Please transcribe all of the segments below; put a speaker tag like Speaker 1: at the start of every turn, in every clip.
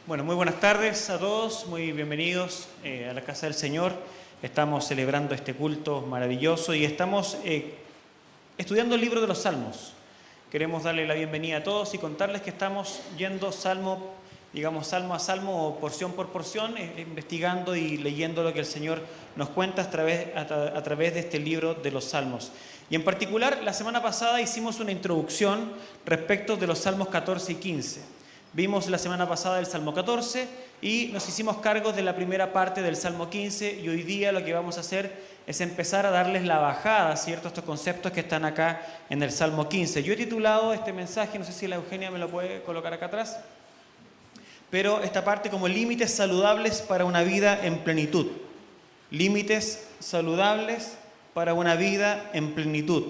Speaker 1: Bueno, muy buenas tardes a todos, muy bienvenidos a la Casa del Señor. Estamos celebrando este culto maravilloso y estamos estudiando el libro de los Salmos. Queremos darle la bienvenida a todos y contarles que estamos yendo salmo a salmo o porción por porción, investigando y leyendo lo que el Señor nos cuenta a través de este libro de los Salmos. Y en particular, la semana pasada hicimos una introducción respecto de los Salmos 14 y 15. Vimos la semana pasada el Salmo 14 y nos hicimos cargo de la primera parte del Salmo 15 y hoy día lo que vamos a hacer es empezar a darles la bajada, ¿cierto?, a estos conceptos que están acá en el Salmo 15. Yo he titulado este mensaje, no sé si la Eugenia me lo puede colocar acá atrás, pero esta parte como límites saludables para una vida en plenitud. Límites saludables para una vida en plenitud.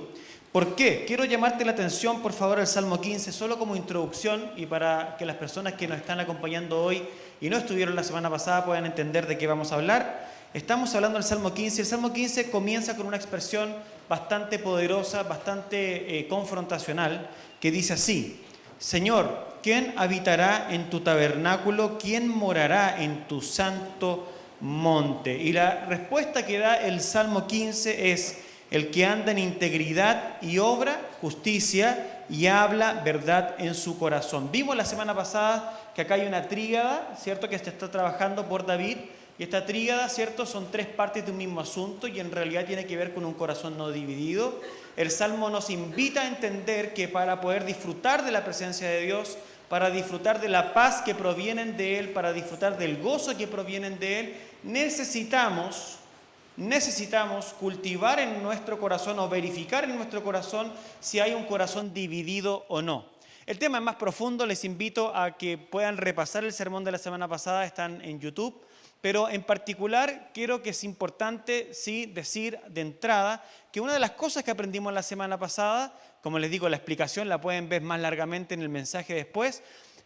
Speaker 1: ¿Por qué? Quiero llamarte la atención, por favor, al Salmo 15, solo como introducción y para que las personas que nos están acompañando hoy y no estuvieron la semana pasada puedan entender de qué vamos a hablar. Estamos hablando del Salmo 15. El Salmo 15 comienza con una expresión bastante poderosa, bastante confrontacional, que dice así: Señor, ¿quién habitará en tu tabernáculo? ¿Quién morará en tu santo monte? Y la respuesta que da el Salmo 15 es: el que anda en integridad y obra justicia y habla verdad en su corazón. Vimos la semana pasada que acá hay una tríada, ¿cierto?, que se está trabajando por David. Y esta tríada, ¿cierto?, son tres partes de un mismo asunto y en realidad tiene que ver con un corazón no dividido. El Salmo nos invita a entender que para poder disfrutar de la presencia de Dios, para disfrutar de la paz que provienen de Él, para disfrutar del gozo que provienen de Él, necesitamos cultivar en nuestro corazón o verificar en nuestro corazón si hay un corazón dividido o no. El tema es más profundo, les invito a que puedan repasar el sermón de la semana pasada, están en YouTube, pero en particular creo que es importante sí decir de entrada que una de las cosas que aprendimos la semana pasada, como les digo, la explicación la pueden ver más largamente en el mensaje después,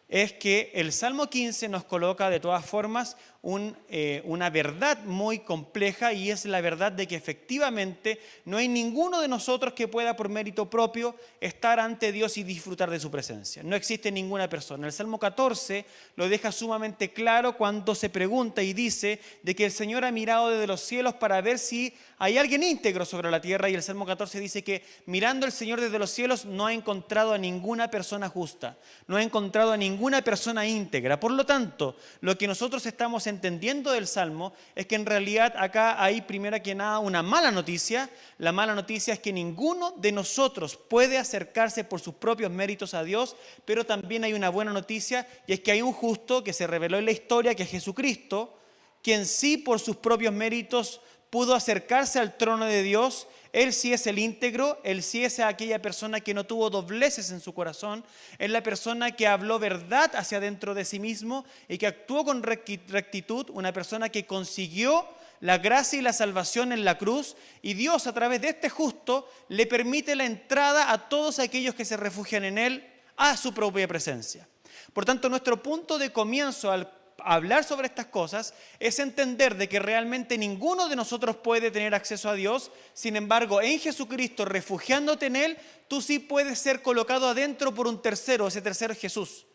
Speaker 1: es que el Salmo 15 nos coloca de todas formas una verdad muy compleja, y es la verdad de que efectivamente no hay ninguno de nosotros que pueda por mérito propio estar ante Dios y disfrutar de su presencia. No existe ninguna persona. El Salmo 14 lo deja sumamente claro cuando se pregunta y dice de que el Señor ha mirado desde los cielos para ver si hay alguien íntegro sobre la tierra, y el Salmo 14 dice que mirando el Señor desde los cielos no ha encontrado a ninguna persona justa, no ha encontrado a ninguna persona íntegra. Por lo tanto, lo que nosotros estamos entendiendo del Salmo es que en realidad acá hay primero que nada una mala noticia. La mala noticia es que ninguno de nosotros puede acercarse por sus propios méritos a Dios, pero también hay una buena noticia, y es que hay un justo que se reveló en la historia, que es Jesucristo, quien sí por sus propios méritos pudo acercarse al trono de Dios. Él sí es el íntegro, Él sí es aquella persona que no tuvo dobleces en su corazón, es la persona que habló verdad hacia dentro de sí mismo y que actuó con rectitud, una persona que consiguió la gracia y la salvación en la cruz, y Dios a través de este justo le permite la entrada a todos aquellos que se refugian en Él a su propia presencia. Por tanto, nuestro punto de comienzo al hablar sobre estas cosas es entender de que realmente ninguno de nosotros puede tener acceso a Dios. Sin embargo, en Jesucristo, refugiándote en Él, tú sí puedes ser colocado adentro por un tercero. Ese tercero es Jesús.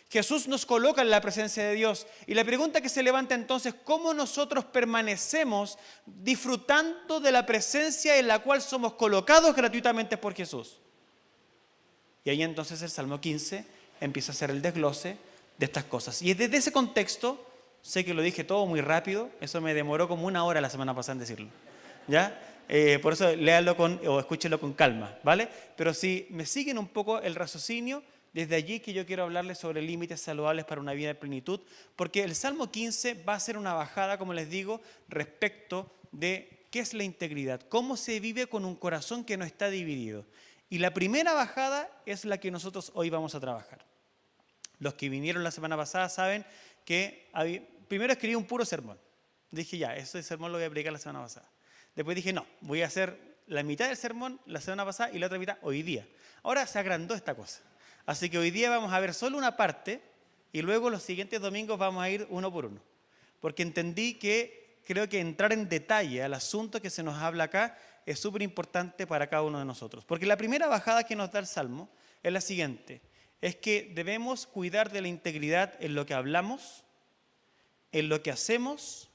Speaker 1: Jesús nos coloca en la presencia de Dios. Y la pregunta que se levanta entonces: ¿cómo nosotros permanecemos disfrutando de la presencia en la cual somos colocados gratuitamente por Jesús? Y ahí entonces el Salmo 15 empieza a hacer el desglose de estas cosas. Y desde ese contexto, sé que lo dije todo muy rápido, eso me demoró como una hora la semana pasada en decirlo, ¿ya? Por eso léanlo o escúchenlo con calma, ¿vale? Pero si me siguen un poco el raciocinio, desde allí que yo quiero hablarles sobre límites saludables para una vida de plenitud, porque el Salmo 15 va a ser una bajada, como les digo, respecto de qué es la integridad, cómo se vive con un corazón que no está dividido. Y la primera bajada es la que nosotros hoy vamos a trabajar. Los que vinieron la semana pasada saben que primero escribí un puro sermón. Dije ya, ese sermón lo voy a predicar la semana pasada. Después dije no, voy a hacer la mitad del sermón la semana pasada y la otra mitad hoy día. Ahora se agrandó esta cosa. Así que hoy día vamos a ver solo una parte y luego los siguientes domingos vamos a ir uno por uno. Porque entendí que creo que entrar en detalle al asunto que se nos habla acá es súper importante para cada uno de nosotros. Porque la primera bajada que nos da el Salmo es la siguiente: es que debemos cuidar de la integridad en lo que hablamos, en lo que hacemos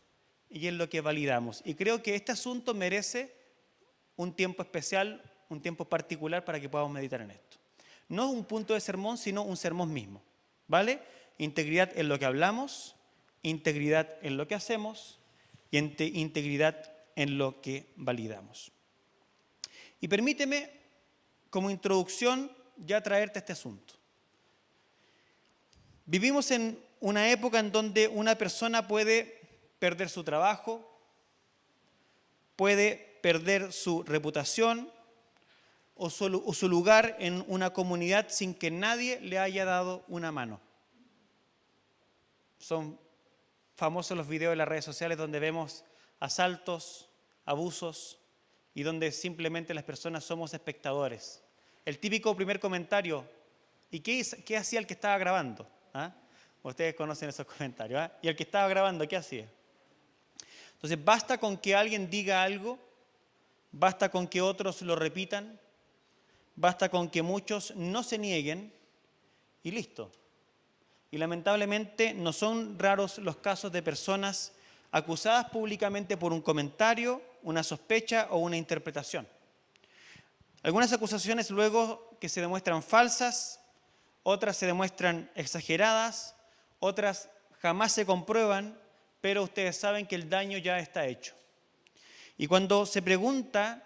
Speaker 1: y en lo que validamos. Y creo que este asunto merece un tiempo especial, un tiempo particular para que podamos meditar en esto. No un punto de sermón, sino un sermón mismo, ¿vale? Integridad en lo que hablamos, integridad en lo que hacemos y integridad en lo que validamos. Y permíteme, como introducción, ya traerte este asunto. Vivimos en una época en donde una persona puede perder su trabajo, puede perder su reputación o su lugar en una comunidad sin que nadie le haya dado una mano. Son famosos los videos en las redes sociales donde vemos asaltos, abusos y donde simplemente las personas somos espectadores. El típico primer comentario, ¿y qué hacía el que estaba grabando? ¿Ah? Ustedes conocen esos comentarios. ¿Ah? ¿Y el que estaba grabando qué hacía? Entonces basta con que alguien diga algo, basta con que otros lo repitan, basta con que muchos no se nieguen y listo. Y lamentablemente no son raros los casos de personas acusadas públicamente por un comentario, una sospecha o una interpretación. Algunas acusaciones luego que se demuestran falsas, otras se demuestran exageradas, otras jamás se comprueban, pero ustedes saben que el daño ya está hecho. Y cuando se pregunta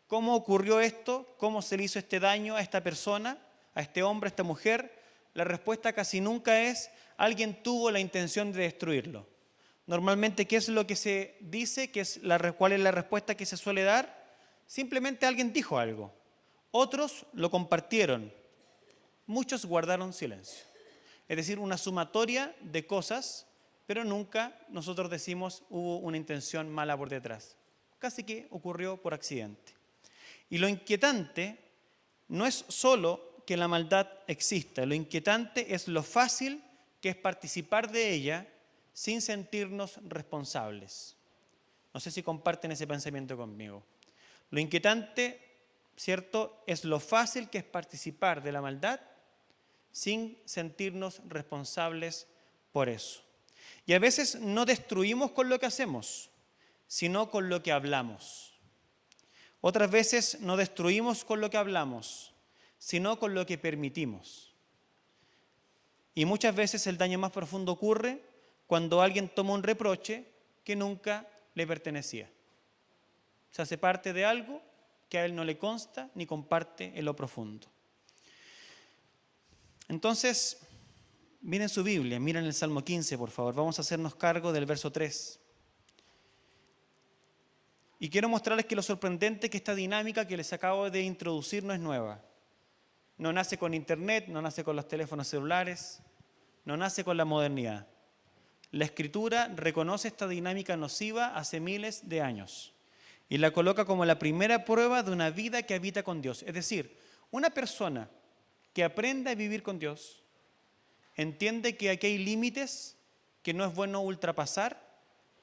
Speaker 1: cómo ocurrió esto, cómo se le hizo este daño a esta persona, a este hombre, a esta mujer, la respuesta casi nunca es alguien tuvo la intención de destruirlo. Normalmente, ¿qué es lo que se dice? ¿Cuál es la respuesta que se suele dar? Simplemente alguien dijo algo. Otros lo compartieron. Muchos guardaron silencio. Es decir, una sumatoria de cosas, pero nunca nosotros decimos hubo una intención mala por detrás. Casi que ocurrió por accidente. Y lo inquietante no es solo que la maldad exista, lo inquietante es lo fácil que es participar de ella sin sentirnos responsables. No sé si comparten ese pensamiento conmigo. Lo inquietante, ¿cierto?, es lo fácil que es participar de la maldad sin sentirnos responsables por eso. Y a veces no destruimos con lo que hacemos, sino con lo que hablamos. Otras veces no destruimos con lo que hablamos, sino con lo que permitimos. Y muchas veces el daño más profundo ocurre cuando alguien toma un reproche que nunca le pertenecía. Se hace parte de algo que a él no le consta ni comparte en lo profundo. Entonces, miren su Biblia, miren el Salmo 15, por favor. Vamos a hacernos cargo del verso 3. Y quiero mostrarles que lo sorprendente es que esta dinámica que les acabo de introducir no es nueva. No nace con internet, no nace con los teléfonos celulares, no nace con la modernidad. La Escritura reconoce esta dinámica nociva hace miles de años y la coloca como la primera prueba de una vida que habita con Dios. Es decir, una persona que aprende a vivir con Dios entiende que aquí hay límites que no es bueno ultrapasar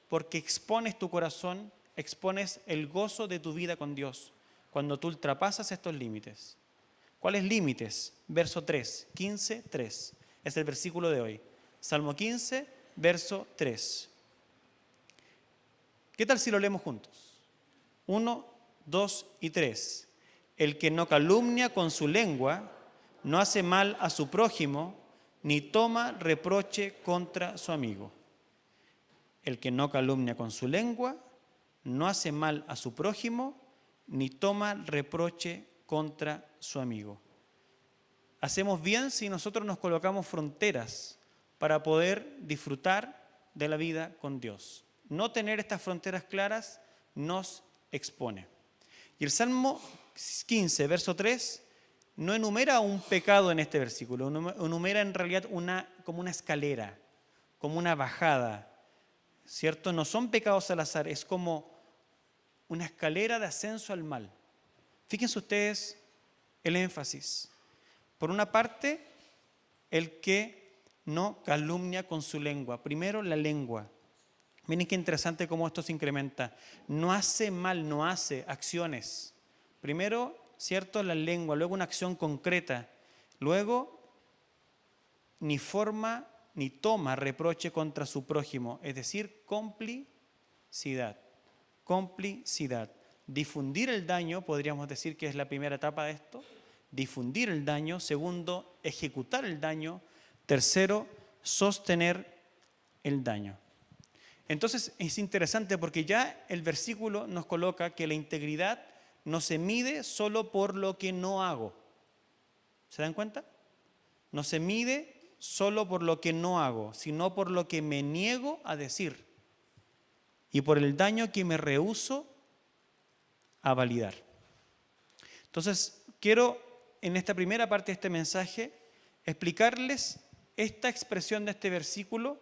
Speaker 1: porque expones tu corazón, expones el gozo de tu vida con Dios cuando tú ultrapasas estos límites. ¿Cuáles límites? Verso 3, 15, 3. Es el versículo de hoy. Salmo 15, verso 3. ¿Qué tal si lo leemos juntos? 1, 2 y 3. El que no calumnia con su lengua, no hace mal a su prójimo, ni toma reproche contra su amigo. El que no calumnia con su lengua, no hace mal a su prójimo, ni toma reproche contra su amigo. Hacemos bien si nosotros nos colocamos fronteras para poder disfrutar de la vida con Dios. No tener estas fronteras claras nos expone. Y el Salmo 15, verso 3, no enumera un pecado en este versículo, enumera en realidad como una escalera, como una bajada, ¿cierto? No son pecados al azar, es como una escalera de ascenso al mal. Fíjense ustedes el énfasis. Por una parte, el que no calumnia con su lengua. Primero, la lengua. Miren qué interesante cómo esto se incrementa. No hace mal, no hace acciones. Primero, ¿cierto?, la lengua, luego una acción concreta. Luego, ni forma ni toma reproche contra su prójimo, es decir, complicidad. Complicidad. Difundir el daño, podríamos decir que es la primera etapa de esto. Difundir el daño. Segundo, ejecutar el daño. Tercero, sostener el daño. Entonces es interesante porque ya el versículo nos coloca que la integridad no se mide solo por lo que no hago. ¿Se dan cuenta? No se mide solo por lo que no hago, sino por lo que me niego a decir y por el daño que me rehúso a validar. Entonces, quiero en esta primera parte de este mensaje explicarles esta expresión de este versículo.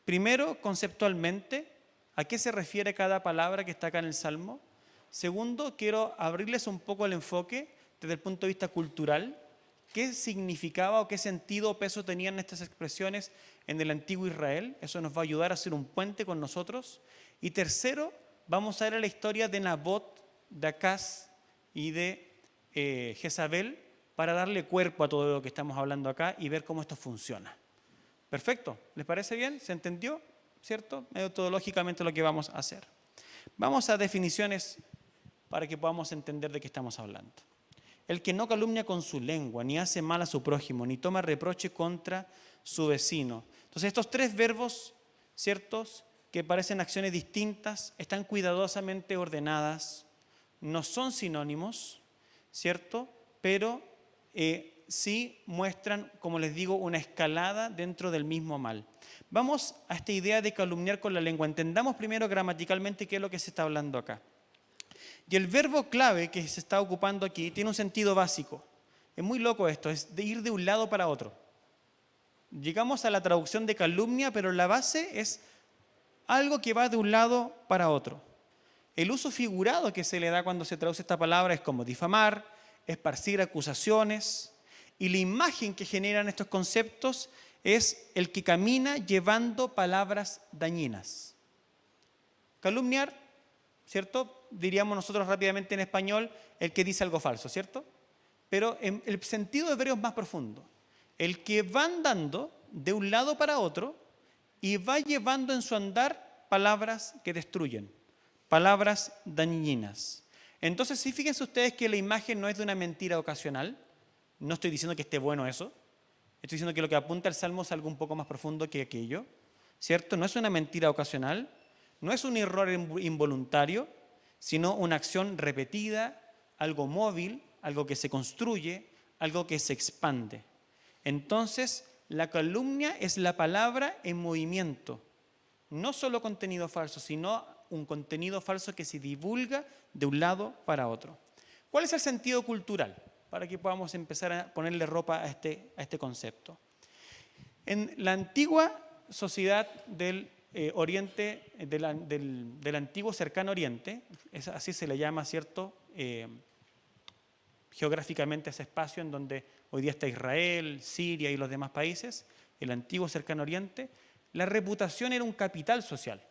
Speaker 1: Primero, conceptualmente, ¿a qué se refiere cada palabra que está acá en el Salmo? Segundo, quiero abrirles un poco el enfoque desde el punto de vista cultural. ¿Qué significaba o qué sentido o peso tenían estas expresiones en el antiguo Israel? Eso nos va a ayudar a hacer un puente con nosotros. Y tercero, vamos a ver la historia de Nabot, de Acaz y de Jezabel para darle cuerpo a todo lo que estamos hablando acá y ver cómo esto funciona. ¿Perfecto? ¿Les parece bien? ¿Se entendió? ¿Cierto? Metodológicamente lo que vamos a hacer. Vamos a definiciones para que podamos entender de qué estamos hablando. El que no calumnia con su lengua, ni hace mal a su prójimo, ni toma reproche contra su vecino. Entonces estos tres verbos, ¿ciertos?, que parecen acciones distintas, están cuidadosamente ordenadas, no son sinónimos, ¿cierto? Pero sí muestran, como les digo, una escalada dentro del mismo mal. Vamos a esta idea de calumniar con la lengua. Entendamos primero gramaticalmente qué es lo que se está hablando acá. Y el verbo clave que se está ocupando aquí tiene un sentido básico. Es muy loco esto, es de ir de un lado para otro. Llegamos a la traducción de calumnia, pero la base es algo que va de un lado para otro. El uso figurado que se le da cuando se traduce esta palabra es como difamar, esparcir acusaciones, y la imagen que generan estos conceptos es el que camina llevando palabras dañinas. Calumniar, ¿cierto? Diríamos nosotros rápidamente en español, el que dice algo falso, ¿cierto? Pero en el sentido hebreo es más profundo. El que va andando de un lado para otro y va llevando en su andar palabras que destruyen, palabras dañinas. Entonces, sí, fíjense ustedes que la imagen no es de una mentira ocasional. No estoy diciendo que esté bueno eso. Estoy diciendo que lo que apunta el Salmo es algo un poco más profundo que aquello, ¿cierto? No es una mentira ocasional, no es un error involuntario, sino una acción repetida, algo móvil, algo que se construye, algo que se expande. Entonces, la calumnia es la palabra en movimiento. No solo contenido falso, sino un contenido falso que se divulga de un lado para otro. ¿Cuál es el sentido cultural? Para que podamos empezar a ponerle ropa a este concepto. En la antigua sociedad del Oriente, del antiguo cercano Oriente, así se le llama, ¿cierto?, geográficamente ese espacio en donde hoy día está Israel, Siria y los demás países, el antiguo cercano Oriente, la reputación era un capital social.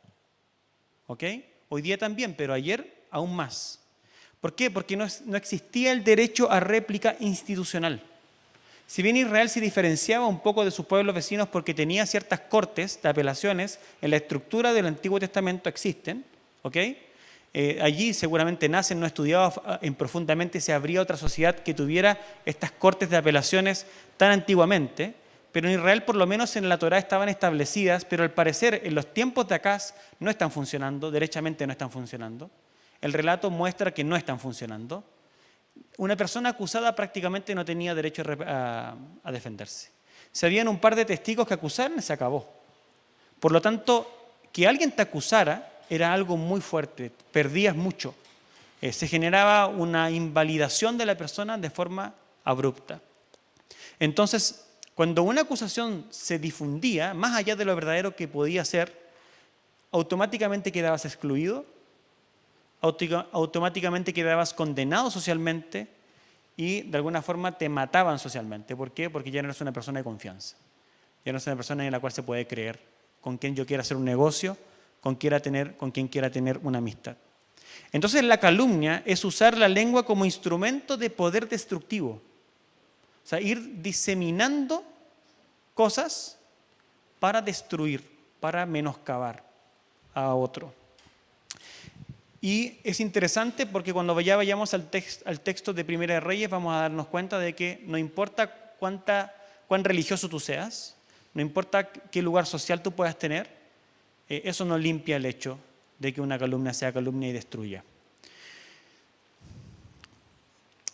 Speaker 1: ¿Ok? Hoy día también, pero ayer aún más. ¿Por qué? Porque no existía el derecho a réplica institucional. Si bien Israel se diferenciaba un poco de sus pueblos vecinos porque tenía ciertas cortes de apelaciones, en la estructura del Antiguo Testamento existen, ¿ok? Allí seguramente nacen, no estudiaba profundamente si habría otra sociedad que tuviera estas cortes de apelaciones tan antiguamente, pero en Israel por lo menos en la Torá estaban establecidas, pero al parecer en los tiempos de Acaz no están funcionando, derechamente no están funcionando. El relato muestra que no están funcionando. Una persona acusada prácticamente no tenía derecho a defenderse. Si habían un par de testigos que acusaran, se acabó. Por lo tanto, que alguien te acusara era algo muy fuerte, perdías mucho. Se generaba una invalidación de la persona de forma abrupta. Entonces, cuando una acusación se difundía, más allá de lo verdadero que podía ser, automáticamente quedabas excluido, automáticamente quedabas condenado socialmente y de alguna forma te mataban socialmente. ¿Por qué? Porque ya no eres una persona de confianza. Ya no eres una persona en la cual se puede creer, con quien yo quiera hacer un negocio, con quien quiera tener una amistad. Entonces la calumnia es usar la lengua como instrumento de poder destructivo. O sea, ir diseminando cosas para destruir, para menoscabar a otro. Y es interesante porque cuando ya vayamos al texto de Primera de Reyes vamos a darnos cuenta de que no importa cuán religioso tú seas, no importa qué lugar social tú puedas tener, eso no limpia el hecho de que una calumnia sea calumnia y destruya.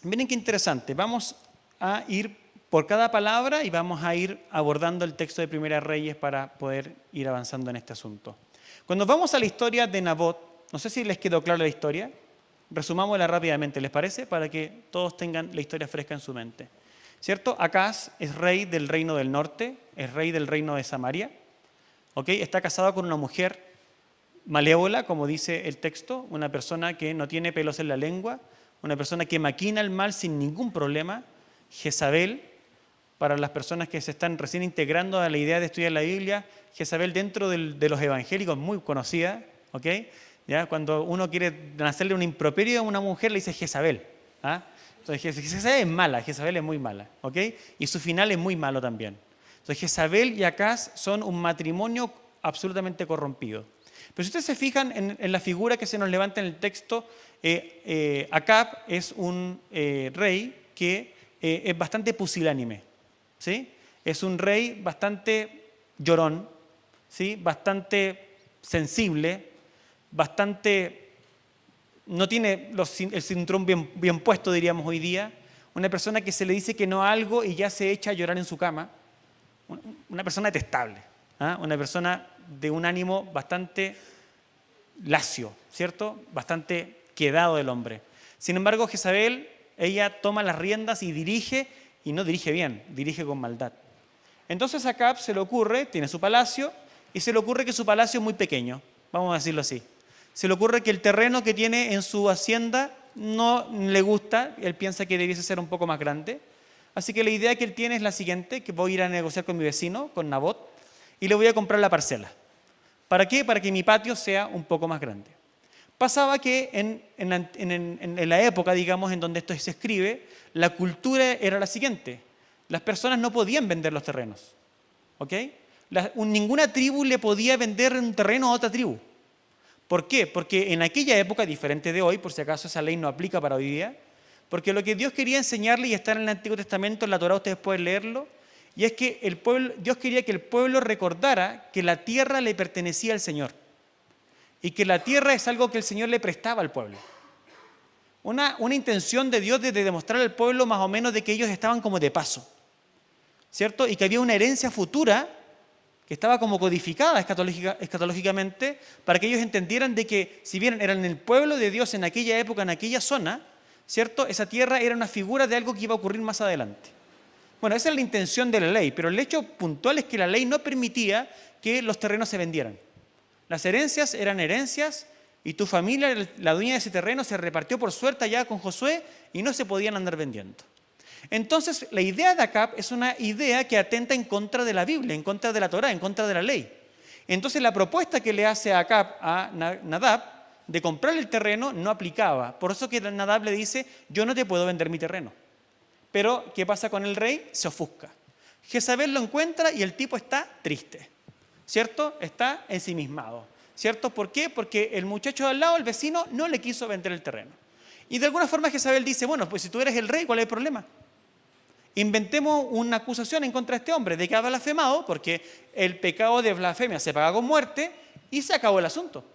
Speaker 1: Miren qué interesante, vamos a ir por cada palabra y vamos a ir abordando el texto de Primera de Reyes para poder ir avanzando en este asunto. Cuando vamos a la historia de Nabot, no sé si les quedó clara la historia, resumámosla rápidamente, ¿les parece? Para que todos tengan la historia fresca en su mente. ¿Cierto? Acaz es rey del reino del norte, es rey del reino de Samaria, ¿ok? Está casado con una mujer malévola, como dice el texto, una persona que no tiene pelos en la lengua, una persona que maquina el mal sin ningún problema, Jezabel. Para las personas que se están recién integrando a la idea de estudiar la Biblia, Jezabel dentro de los evangélicos muy conocida, ¿ok? ¿Ya? Cuando uno quiere hacerle un improperio a una mujer, le dice Jezabel. ¿Ah? Entonces Jezabel es mala, Jezabel es muy mala, ¿ok? Y su final es muy malo también. Entonces Jezabel y Acaz son un matrimonio absolutamente corrompido. Pero si ustedes se fijan en la figura que se nos levanta en el texto, Acab es un rey que es bastante pusilánime. ¿Sí? Es un rey bastante llorón, ¿sí? Bastante sensible, no tiene el cinturón bien puesto, diríamos hoy día. Una persona que se le dice que no a algo y ya se echa a llorar en su cama. Una persona detestable, ¿ah? Una persona de un ánimo bastante lacio, ¿cierto? Bastante quedado del hombre. Sin embargo, Jezabel, ella toma las riendas y dirige, y no dirige bien, dirige con maldad. Entonces a Acab se le ocurre, tiene su palacio, y se le ocurre que su palacio es muy pequeño, vamos a decirlo así. Se le ocurre que el terreno que tiene en su hacienda no le gusta, él piensa que debiese ser un poco más grande. Así que la idea que él tiene es la siguiente, que voy a ir a negociar con mi vecino, con Nabot, y le voy a comprar la parcela. ¿Para qué? Para que mi patio sea un poco más grande. Pasaba que en la época, digamos, en donde esto se escribe, la cultura era la siguiente. Las personas no podían vender los terrenos. ¿Ok? Ninguna tribu le podía vender un terreno a otra tribu. ¿Por qué? Porque en aquella época, diferente de hoy, por si acaso esa ley no aplica para hoy día, porque lo que Dios quería enseñarle, y está en el Antiguo Testamento, en la Torá ustedes pueden leerlo, y es que Dios quería que el pueblo recordara que la tierra le pertenecía al Señor. Y que la tierra es algo que el Señor le prestaba al pueblo. Una intención de Dios de demostrar al pueblo más o menos de que ellos estaban como de paso, ¿cierto? Y que había una herencia futura que estaba como codificada escatológicamente para que ellos entendieran de que si bien eran el pueblo de Dios en aquella época, en aquella zona, ¿cierto? Esa tierra era una figura de algo que iba a ocurrir más adelante. Bueno, esa es la intención de la ley, pero el hecho puntual es que la ley no permitía que los terrenos se vendieran. Las herencias eran herencias y tu familia, la dueña de ese terreno, se repartió por suerte allá con Josué y no se podían andar vendiendo. Entonces, la idea de Acab es una idea que atenta en contra de la Biblia, en contra de la Torá, en contra de la ley. Entonces, la propuesta que le hace Acab a Nadab de comprar el terreno no aplicaba. Por eso que Nadab le dice, yo no te puedo vender mi terreno. Pero, ¿qué pasa con el rey? Se ofusca. Jezabel lo encuentra y el tipo está triste. ¿Cierto? Está ensimismado, ¿cierto? ¿Por qué? Porque el muchacho de al lado, el vecino, no le quiso vender el terreno. Y de alguna forma Jezabel dice, bueno, pues si tú eres el rey, ¿cuál es el problema? Inventemos una acusación en contra de este hombre de que ha blasfemado, porque el pecado de blasfemia se paga con muerte, y se acabó el asunto.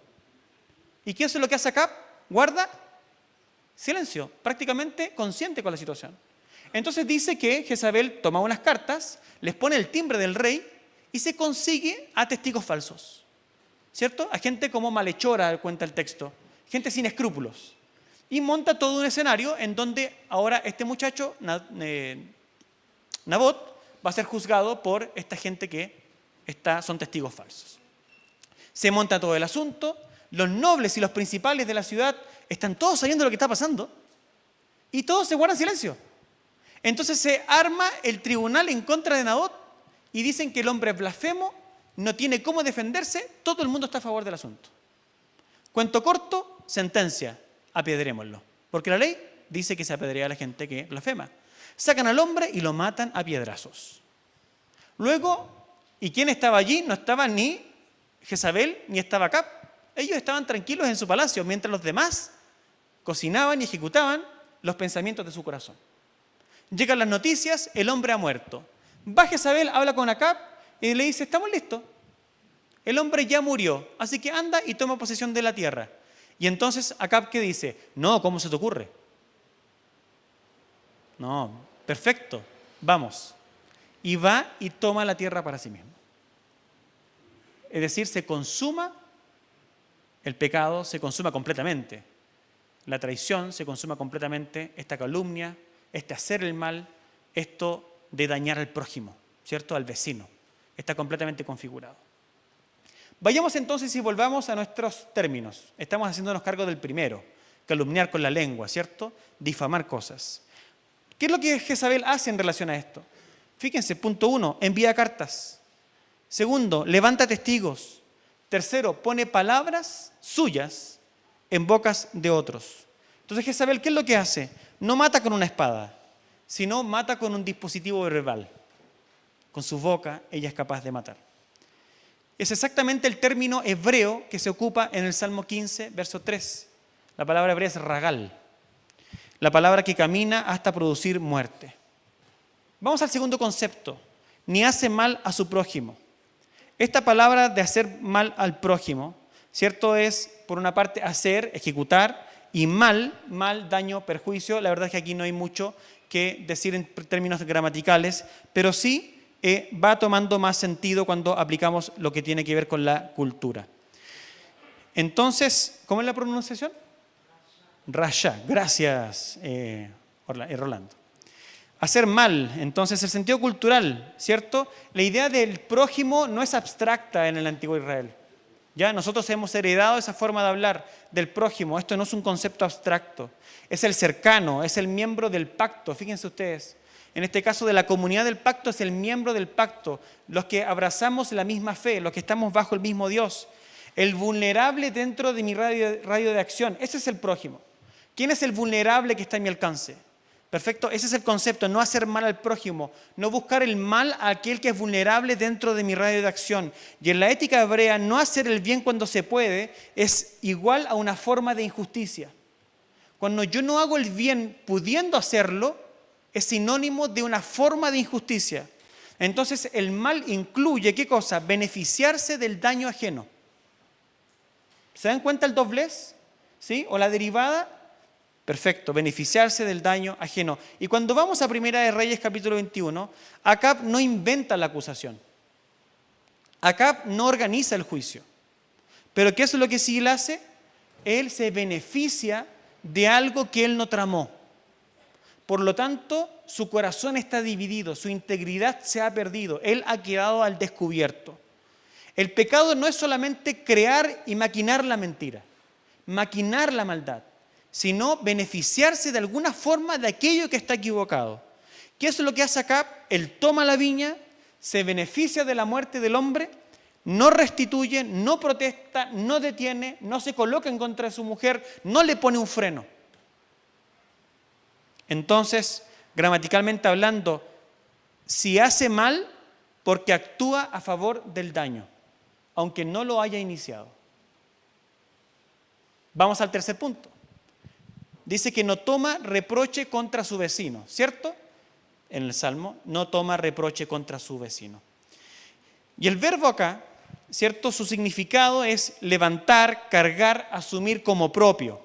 Speaker 1: ¿Y qué es lo que hace Acab? Guarda silencio, prácticamente consciente con la situación. Entonces dice que Jezabel toma unas cartas, les pone el timbre del rey, y se consigue a testigos falsos, ¿cierto? A gente como malhechora, cuenta el texto, gente sin escrúpulos. Y monta todo un escenario en donde ahora este muchacho, Nabot, va a ser juzgado por esta gente que son testigos falsos. Se monta todo el asunto, los nobles y los principales de la ciudad están todos sabiendo lo que está pasando y todos se guardan silencio. Entonces se arma el tribunal en contra de Nabot y dicen que el hombre es blasfemo, no tiene cómo defenderse, todo el mundo está a favor del asunto. Cuento corto, sentencia, apedrémoslo. Porque la ley dice que se apedrea a la gente que blasfema. Sacan al hombre y lo matan a piedrazos. Luego ¿Y quién estaba allí? No estaba ni Jezabel ni estaba Acab. Ellos estaban tranquilos en su palacio, mientras los demás cocinaban y ejecutaban los pensamientos de su corazón. Llegan las noticias, el hombre ha muerto. Va Jezabel, habla con Acab y le dice, estamos listos. El hombre ya murió, así que anda y toma posesión de la tierra. Y entonces Acab, ¿qué dice? No, ¿cómo se te ocurre? No, perfecto, vamos. Y va y toma la tierra para sí mismo. Es decir, se consuma el pecado, se consuma completamente. La traición se consuma completamente, esta calumnia, este hacer el mal, esto de dañar al prójimo, ¿cierto? Al vecino. Está completamente configurado. Vayamos entonces y volvamos a nuestros términos. Estamos haciéndonos cargo del primero, calumniar con la lengua, ¿cierto? Difamar cosas. ¿Qué es lo que Jezabel hace en relación a esto? Fíjense, punto 1, envía cartas. Segundo, levanta testigos. Tercero, pone palabras suyas en bocas de otros. Entonces Jezabel, ¿qué es lo que hace? No mata con una espada, sino mata con un dispositivo verbal. Con su boca ella es capaz de matar. Es exactamente el término hebreo que se ocupa en el Salmo 15, verso 3. La palabra hebrea es ragal, la palabra que camina hasta producir muerte. Vamos al segundo concepto, ni hace mal a su prójimo. Esta palabra de hacer mal al prójimo, ¿cierto? Es, por una parte, hacer, ejecutar, y mal, daño, perjuicio. La verdad es que aquí no hay mucho que decir en términos gramaticales, pero sí va tomando más sentido cuando aplicamos lo que tiene que ver con la cultura. Entonces, ¿cómo es la pronunciación? Rasha. Gracias, Rolando. Hacer mal, entonces el sentido cultural, ¿cierto? La idea del prójimo no es abstracta en el antiguo Israel. Ya nosotros hemos heredado esa forma de hablar del prójimo. Esto no es un concepto abstracto. Es el cercano, es el miembro del pacto. Fíjense ustedes. En este caso de la comunidad del pacto es el miembro del pacto. Los que abrazamos la misma fe, los que estamos bajo el mismo Dios. El vulnerable dentro de mi radio de acción. Ese es el prójimo. ¿Quién es el vulnerable que está en mi alcance? Perfecto, ese es el concepto, no hacer mal al prójimo, no buscar el mal a aquel que es vulnerable dentro de mi radio de acción. Y en la ética hebrea, no hacer el bien cuando se puede es igual a una forma de injusticia. Cuando yo no hago el bien pudiendo hacerlo, es sinónimo de una forma de injusticia. Entonces el mal incluye, ¿qué cosa? Beneficiarse del daño ajeno. ¿Se dan cuenta el doblez? ¿Sí? ¿O la derivada? Perfecto, beneficiarse del daño ajeno. Y cuando vamos a Primera de Reyes capítulo 21, Acab no inventa la acusación. Acab no organiza el juicio. Pero ¿qué es lo que sí él hace? Él se beneficia de algo que él no tramó. Por lo tanto, su corazón está dividido, su integridad se ha perdido, él ha quedado al descubierto. El pecado no es solamente crear y maquinar la mentira, maquinar la maldad, sino beneficiarse de alguna forma de aquello que está equivocado. ¿Qué es lo que hace Acab? Él toma la viña, se beneficia de la muerte del hombre, no restituye, no protesta, no detiene, no se coloca en contra de su mujer, no le pone un freno. Entonces, gramaticalmente hablando, si hace mal, porque actúa a favor del daño, aunque no lo haya iniciado. Vamos al tercer punto. Dice que no toma reproche contra su vecino, ¿cierto? En el Salmo, no toma reproche contra su vecino. Y el verbo acá, ¿cierto? Su significado es levantar, cargar, asumir como propio.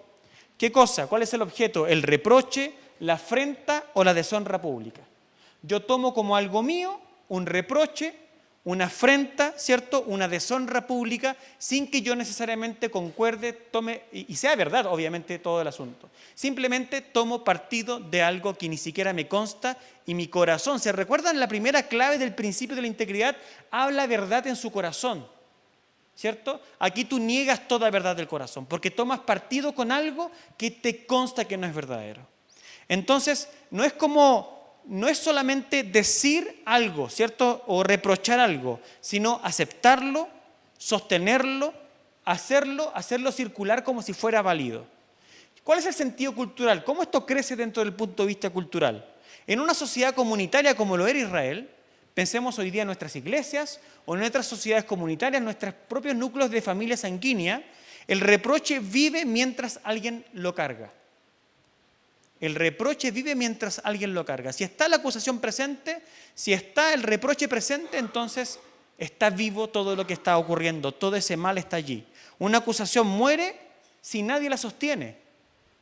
Speaker 1: ¿Qué cosa? ¿Cuál es el objeto? El reproche, la afrenta o la deshonra pública. Yo tomo como algo mío un reproche, una afrenta, ¿cierto? Una deshonra pública, sin que yo necesariamente concuerde, tome, y sea verdad, obviamente, todo el asunto. Simplemente tomo partido de algo que ni siquiera me consta y mi corazón, ¿se recuerdan la primera clave del principio de la integridad? Habla verdad en su corazón, ¿cierto? Aquí tú niegas toda verdad del corazón, porque tomas partido con algo que te consta que no es verdadero. Entonces, no es solamente decir algo, ¿cierto? O reprochar algo, sino aceptarlo, sostenerlo, hacerlo circular como si fuera válido. ¿Cuál es el sentido cultural? ¿Cómo esto crece dentro del punto de vista cultural? En una sociedad comunitaria como lo era Israel, Pensemos hoy día en nuestras iglesias o en nuestras sociedades comunitarias, nuestros propios núcleos de familia sanguínea. El reproche vive mientras alguien lo carga. El reproche vive mientras alguien lo carga. Si está la acusación presente, si está el reproche presente, entonces está vivo todo lo que está ocurriendo, todo ese mal está allí. Una acusación muere si nadie la sostiene,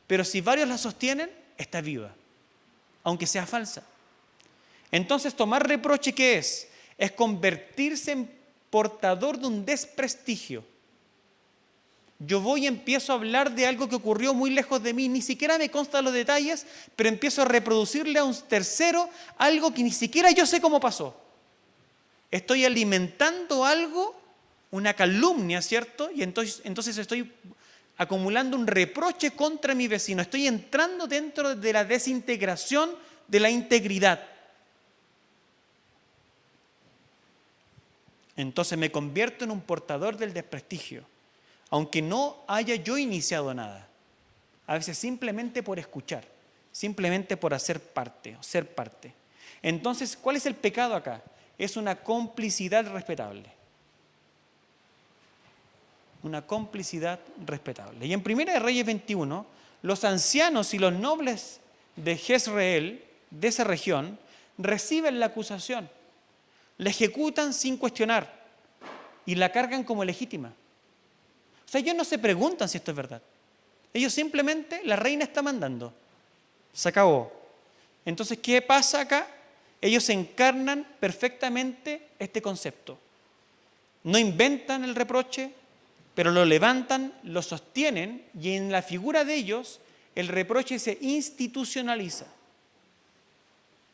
Speaker 1: pero si varios la sostienen, está viva, aunque sea falsa. Entonces, tomar reproche, ¿qué es? Es convertirse en portador de un desprestigio. Yo voy y empiezo a hablar de algo que ocurrió muy lejos de mí, ni siquiera me constan los detalles, pero empiezo a reproducirle a un tercero algo que ni siquiera yo sé cómo pasó. Estoy alimentando algo, una calumnia, ¿cierto? Y entonces estoy acumulando un reproche contra mi vecino. Estoy entrando dentro de la desintegración de la integridad. Entonces me convierto en un portador del desprestigio, aunque no haya yo iniciado nada. A veces simplemente por escuchar, simplemente por hacer parte, o ser parte. Entonces, ¿cuál es el pecado acá? Es una complicidad respetable. Una complicidad respetable. Y en 1 Reyes 21, los ancianos y los nobles de Jezreel, de esa región, reciben la acusación, la ejecutan sin cuestionar y la cargan como legítima. O sea, ellos no se preguntan si esto es verdad. Ellos simplemente, la reina está mandando. Se acabó. Entonces, ¿qué pasa acá? Ellos encarnan perfectamente este concepto. No inventan el reproche, pero lo levantan, lo sostienen y en la figura de ellos el reproche se institucionaliza.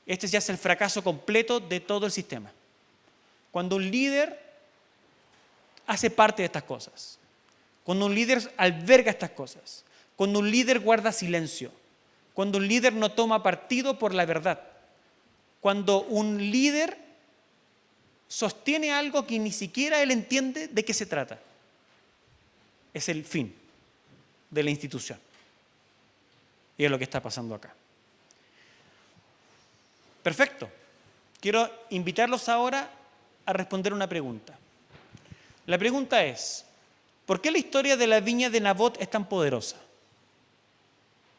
Speaker 1: Este ya es el fracaso completo de todo el sistema. Cuando un líder hace parte de estas cosas, cuando un líder alberga estas cosas, cuando un líder guarda silencio, cuando un líder no toma partido por la verdad, cuando un líder sostiene algo que ni siquiera él entiende de qué se trata, es el fin de la institución. Y es lo que está pasando acá. Perfecto. Quiero invitarlos ahora a responder una pregunta. La pregunta es, ¿por qué la historia de la viña de Nabot es tan poderosa?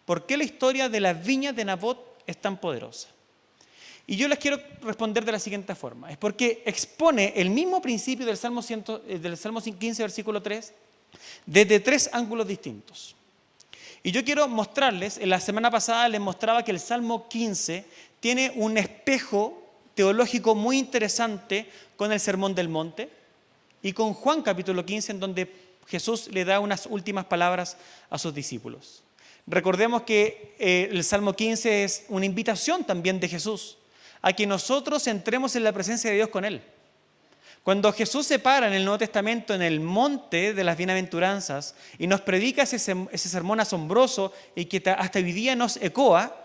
Speaker 1: ¿Por qué la historia de la viña de Nabot es tan poderosa? Y yo les quiero responder de la siguiente forma. Es porque expone el mismo principio del Salmo 15, versículo 3, desde tres ángulos distintos. Y yo quiero mostrarles, en la semana pasada les mostraba que el Salmo 15 tiene un espejo teológico muy interesante con el Sermón del Monte y con Juan capítulo 15, en donde Jesús le da unas últimas palabras a sus discípulos. Recordemos que el Salmo 15 es una invitación también de Jesús a que nosotros entremos en la presencia de Dios con Él. Cuando Jesús se para en el Nuevo Testamento en el monte de las bienaventuranzas y nos predica ese sermón asombroso y que hasta hoy día nos ecoa,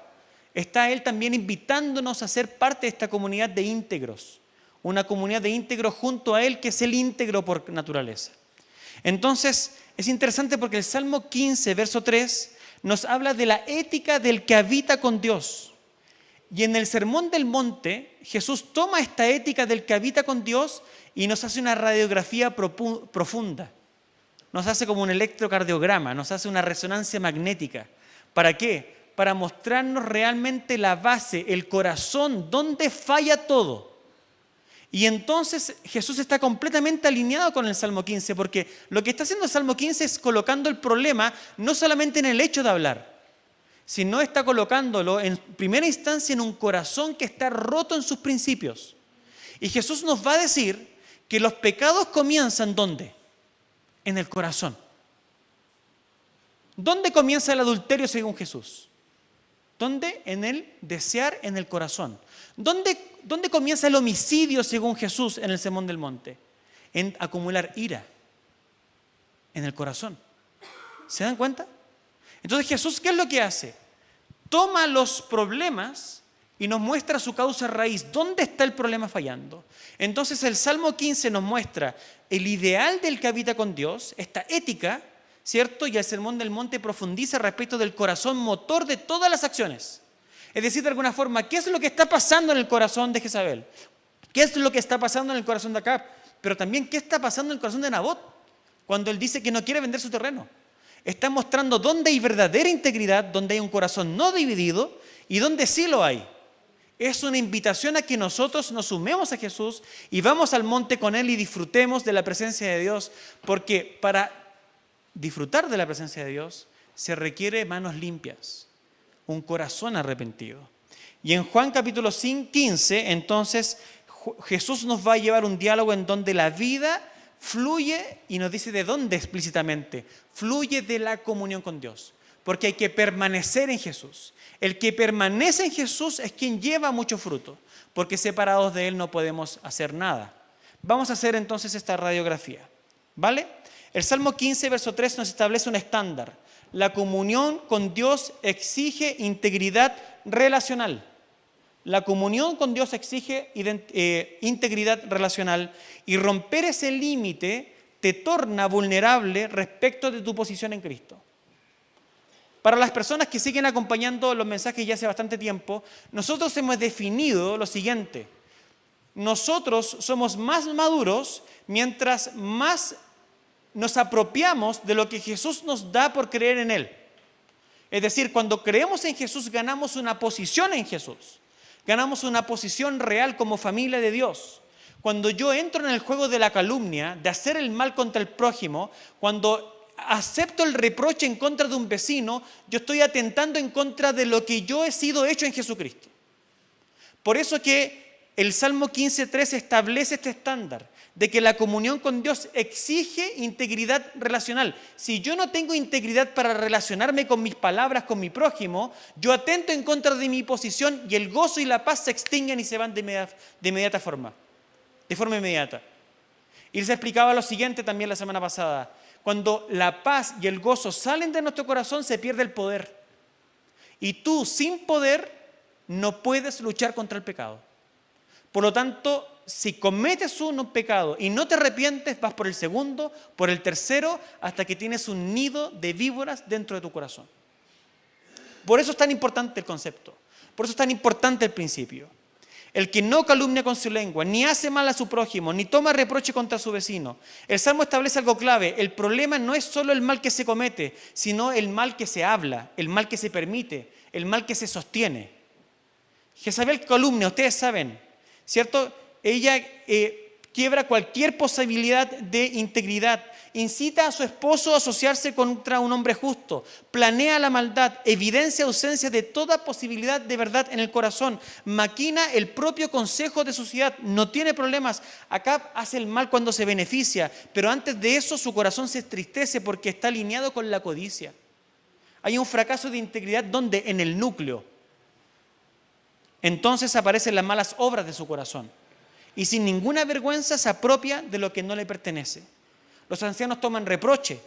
Speaker 1: está Él también invitándonos a ser parte de esta comunidad de íntegros, una comunidad de íntegros junto a Él que es el íntegro por naturaleza. Entonces, es interesante porque el Salmo 15, verso 3, nos habla de la ética del que habita con Dios. Y en el Sermón del Monte, Jesús toma esta ética del que habita con Dios y nos hace una radiografía profunda. Nos hace como un electrocardiograma, nos hace una resonancia magnética. ¿Para qué? Para mostrarnos realmente la base, el corazón, dónde falla todo. Y entonces Jesús está completamente alineado con el Salmo 15, porque lo que está haciendo el Salmo 15 es colocando el problema no solamente en el hecho de hablar, sino está colocándolo en primera instancia en un corazón que está roto en sus principios. Y Jesús nos va a decir que los pecados comienzan ¿dónde? En el corazón. ¿Dónde comienza el adulterio según Jesús? ¿Dónde? En el desear en el corazón. ¿Dónde comienza el homicidio según Jesús en el Sermón del Monte? En acumular ira en el corazón. ¿Se dan cuenta? Entonces Jesús, ¿qué es lo que hace? Toma los problemas y nos muestra su causa raíz. ¿Dónde está el problema fallando? Entonces el Salmo 15 nos muestra el ideal del que habita con Dios, esta ética, ¿cierto? Y el Sermón del Monte profundiza respecto del corazón motor de todas las acciones. Es decir, de alguna forma, ¿qué es lo que está pasando en el corazón de Jezabel? ¿Qué es lo que está pasando en el corazón de Acab? Pero también, ¿qué está pasando en el corazón de Nabot? Cuando él dice que no quiere vender su terreno. Está mostrando dónde hay verdadera integridad, dónde hay un corazón no dividido y dónde sí lo hay. Es una invitación a que nosotros nos sumemos a Jesús y vamos al monte con Él y disfrutemos de la presencia de Dios, porque para disfrutar de la presencia de Dios se requiere manos limpias, un corazón arrepentido. Y en Juan capítulo 15, entonces, Jesús nos va a llevar un diálogo en donde la vida fluye, y nos dice de dónde explícitamente, fluye de la comunión con Dios, porque hay que permanecer en Jesús. El que permanece en Jesús es quien lleva mucho fruto, porque separados de Él no podemos hacer nada. Vamos a hacer entonces esta radiografía, ¿vale? El Salmo 15, verso 3 nos establece un estándar. La comunión con Dios exige integridad relacional. La comunión con Dios exige integridad relacional, y romper ese límite te torna vulnerable respecto de tu posición en Cristo. Para las personas que siguen acompañando los mensajes ya hace bastante tiempo, nosotros hemos definido lo siguiente: nosotros somos más maduros mientras más nos apropiamos de lo que Jesús nos da por creer en Él. Es decir, cuando creemos en Jesús ganamos una posición en Jesús. Ganamos una posición real como familia de Dios. Cuando yo entro en el juego de la calumnia, de hacer el mal contra el prójimo, cuando acepto el reproche en contra de un vecino, yo estoy atentando en contra de lo que yo he sido hecho en Jesucristo. Por eso que el Salmo 15.3 establece este estándar de que la comunión con Dios exige integridad relacional. Si yo no tengo integridad para relacionarme con mis palabras, con mi prójimo, yo atento en contra de mi posición y el gozo y la paz se extinguen y se van de forma inmediata. Y les explicaba lo siguiente también la semana pasada: cuando la paz y el gozo salen de nuestro corazón, se pierde el poder. Y tú, sin poder, no puedes luchar contra el pecado. Por lo tanto, si cometes un pecado y no te arrepientes, vas por el segundo, por el tercero, hasta que tienes un nido de víboras dentro de tu corazón. Por eso es tan importante el concepto. Por eso es tan importante el principio. El que no calumnia con su lengua, ni hace mal a su prójimo, ni toma reproche contra su vecino. El Salmo establece algo clave: el problema no es solo el mal que se comete, sino el mal que se habla, el mal que se permite, el mal que se sostiene. Jezabel calumnia, ustedes saben, ¿cierto? Ella quiebra cualquier posibilidad de integridad, incita a su esposo a asociarse contra un hombre justo, planea la maldad, evidencia ausencia de toda posibilidad de verdad en el corazón, maquina el propio consejo de sociedad, no tiene problemas. Acab hace el mal cuando se beneficia, pero antes de eso su corazón se entristece porque está alineado con la codicia. Hay un fracaso de integridad donde en el núcleo. Entonces aparecen las malas obras de su corazón y sin ninguna vergüenza se apropia de lo que no le pertenece. Los ancianos toman reproche,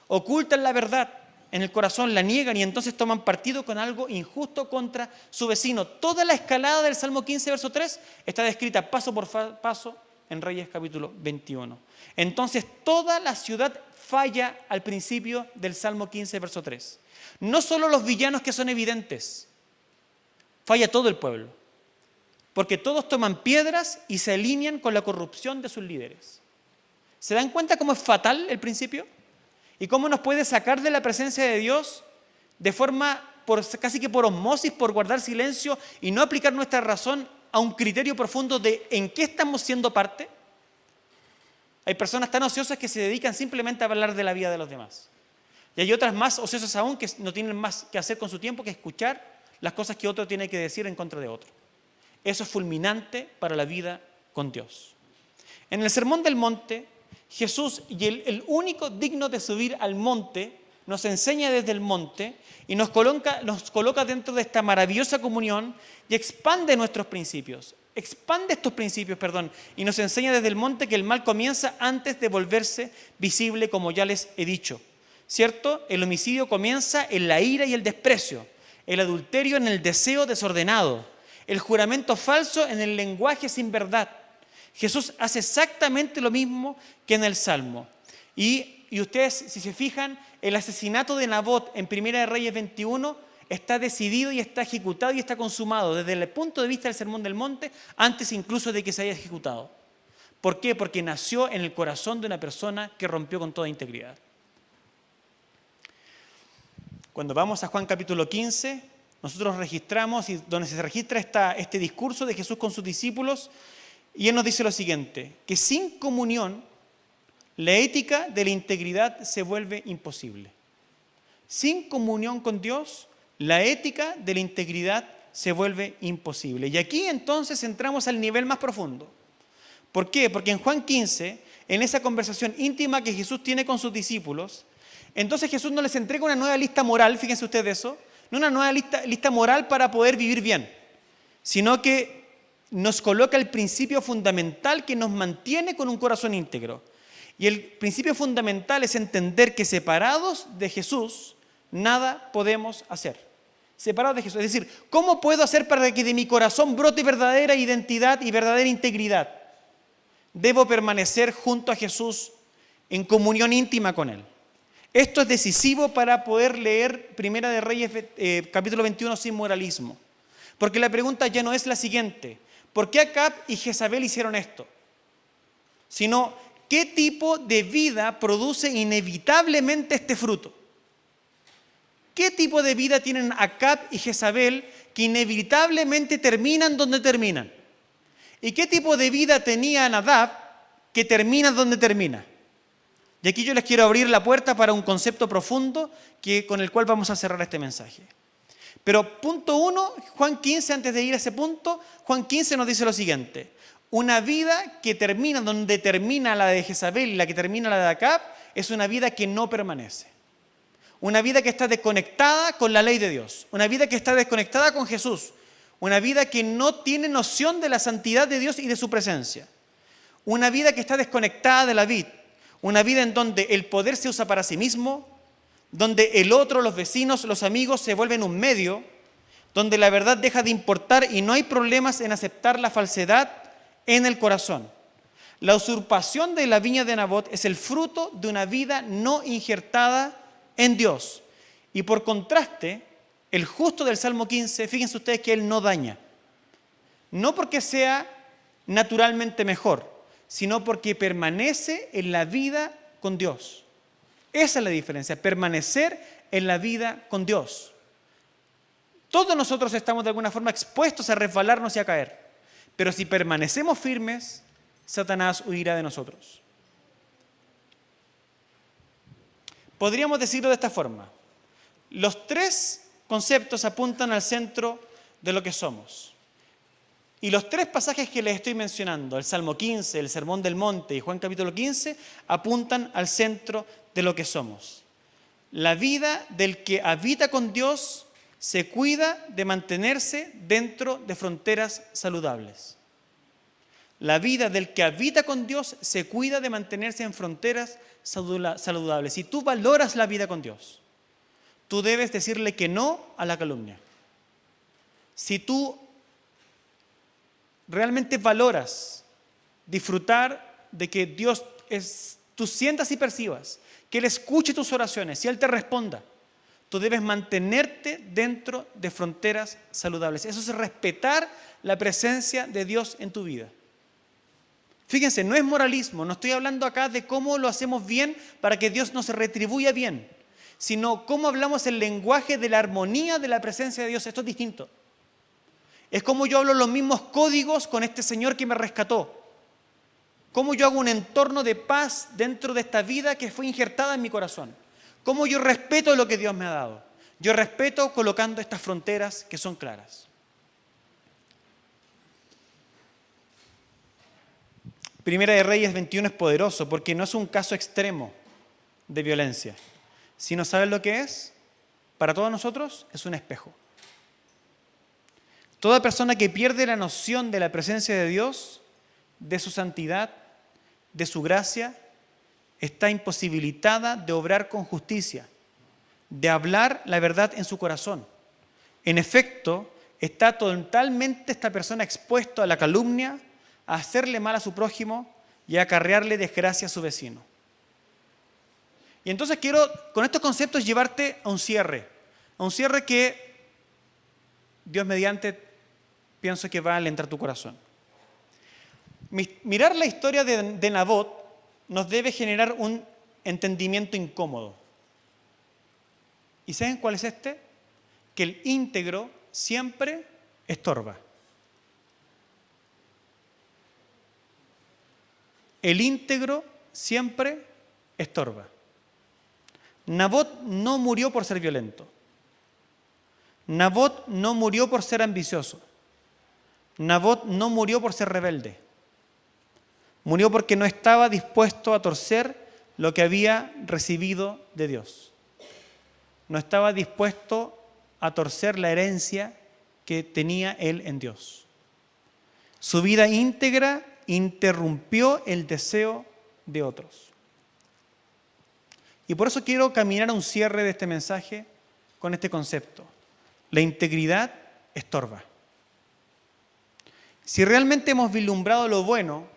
Speaker 1: ocultan la verdad en el corazón, la niegan y entonces toman partido con algo injusto contra su vecino. Toda la escalada del Salmo 15, verso 3 está descrita paso por paso en Reyes capítulo 21. Entonces toda la ciudad falla al principio del Salmo 15, verso 3. No solo los villanos que son evidentes, falla todo el pueblo, porque todos toman piedras y se alinean con la corrupción de sus líderes. ¿Se dan cuenta cómo es fatal el principio? ¿Y cómo nos puede sacar de la presencia de Dios de forma, casi que por osmosis, por guardar silencio y no aplicar nuestra razón a un criterio profundo de en qué estamos siendo parte? Hay personas tan ociosas que se dedican simplemente a hablar de la vida de los demás. Y hay otras más ociosas aún que no tienen más que hacer con su tiempo que escuchar las cosas que otro tiene que decir en contra de otro. Eso es fulminante para la vida con Dios. En el Sermón del Monte, Jesús, y el único digno de subir al monte, nos enseña desde el monte y nos coloca dentro de esta maravillosa comunión y expande nuestros principios. Expande estos principios, y nos enseña desde el monte que el mal comienza antes de volverse visible, como ya les he dicho. ¿Cierto? El homicidio comienza en la ira y el desprecio, el adulterio en el deseo desordenado, el juramento falso en el lenguaje sin verdad. Jesús hace exactamente lo mismo que en el Salmo. Y ustedes, si se fijan, el asesinato de Nabot en 1 Reyes 21 está decidido y está ejecutado y está consumado desde el punto de vista del Sermón del Monte, antes incluso de que se haya ejecutado. ¿Por qué? Porque nació en el corazón de una persona que rompió con toda integridad. Cuando vamos a Juan capítulo 15, nosotros registramos, y donde se registra este discurso de Jesús con sus discípulos, y Él nos dice lo siguiente, que sin comunión, la ética de la integridad se vuelve imposible. Sin comunión con Dios, la ética de la integridad se vuelve imposible. Y aquí entonces entramos al nivel más profundo. ¿Por qué? Porque en Juan 15, en esa conversación íntima que Jesús tiene con sus discípulos, entonces Jesús no les entrega una nueva lista moral, fíjense ustedes eso, no una nueva lista moral para poder vivir bien, sino que nos coloca el principio fundamental que nos mantiene con un corazón íntegro. Y el principio fundamental es entender que separados de Jesús, nada podemos hacer. Separados de Jesús. Es decir, ¿cómo puedo hacer para que de mi corazón brote verdadera identidad y verdadera integridad? Debo permanecer junto a Jesús en comunión íntima con Él. Esto es decisivo para poder leer Primera de Reyes capítulo 21 sin moralismo. Porque la pregunta ya no es la siguiente: ¿por qué Acab y Jezabel hicieron esto? Sino, ¿qué tipo de vida produce inevitablemente este fruto? ¿Qué tipo de vida tienen Acab y Jezabel que inevitablemente terminan donde terminan? ¿Y qué tipo de vida tenía Nadab que termina donde termina? Y aquí yo les quiero abrir la puerta para un concepto profundo con el cual vamos a cerrar este mensaje. Pero punto 1, Juan 15, antes de ir a ese punto, Juan 15 nos dice lo siguiente: una vida que termina donde termina la de Jezabel y la que termina la de Acab es una vida que no permanece. Una vida que está desconectada con la ley de Dios. Una vida que está desconectada con Jesús. Una vida que no tiene noción de la santidad de Dios y de su presencia. Una vida que está desconectada de la vid. Una vida en donde el poder se usa para sí mismo, donde el otro, los vecinos, los amigos se vuelven un medio, donde la verdad deja de importar y no hay problemas en aceptar la falsedad en el corazón. La usurpación de la viña de Nabot es el fruto de una vida no injertada en Dios. Y por contraste, el justo del Salmo 15, fíjense ustedes que él no daña. No porque sea naturalmente mejor, sino porque permanece en la vida con Dios. Esa es la diferencia, permanecer en la vida con Dios. Todos nosotros estamos de alguna forma expuestos a resbalarnos y a caer. Pero si permanecemos firmes, Satanás huirá de nosotros. Podríamos decirlo de esta forma: los tres conceptos apuntan al centro de lo que somos. Y los tres pasajes que les estoy mencionando, el Salmo 15, el Sermón del Monte y Juan capítulo 15, apuntan al centro de lo que somos. La vida del que habita con Dios se cuida de mantenerse dentro de fronteras saludables. La vida del que habita con Dios se cuida de mantenerse en fronteras saludables. Si tú valoras la vida con Dios, tú debes decirle que no a la calumnia. Si tú realmente valoras disfrutar de que Dios tú sientas y percibas, que Él escuche tus oraciones y Él te responda, tú debes mantenerte dentro de fronteras saludables. Eso es respetar la presencia de Dios en tu vida. Fíjense, no es moralismo, no estoy hablando acá de cómo lo hacemos bien para que Dios nos retribuya bien, sino cómo hablamos el lenguaje de la armonía de la presencia de Dios. Esto es distinto. Es como yo hablo los mismos códigos con este Señor que me rescató. Cómo yo hago un entorno de paz dentro de esta vida que fue injertada en mi corazón. Cómo yo respeto lo que Dios me ha dado. Yo respeto colocando estas fronteras que son claras. Primera de Reyes 21 es poderoso porque no es un caso extremo de violencia. Si no saben lo que es, para todos nosotros es un espejo. Toda persona que pierde la noción de la presencia de Dios, de su santidad, de su gracia, está imposibilitada de obrar con justicia, de hablar la verdad en su corazón. En efecto, está totalmente esta persona expuesta a la calumnia, a hacerle mal a su prójimo y a acarrearle desgracia a su vecino. Y entonces quiero, con estos conceptos, llevarte a un cierre que Dios mediante, pienso que va a alentar tu corazón. Mirar la historia de Nabot nos debe generar un entendimiento incómodo. ¿Y saben cuál es este? Que el íntegro siempre estorba. El íntegro siempre estorba. Nabot no murió por ser violento. Nabot no murió por ser ambicioso. Nabot no murió por ser rebelde. Murió porque no estaba dispuesto a torcer lo que había recibido de Dios. No estaba dispuesto a torcer la herencia que tenía él en Dios. Su vida íntegra interrumpió el deseo de otros. Y por eso quiero caminar a un cierre de este mensaje con este concepto. La integridad estorba. Si realmente hemos vislumbrado lo bueno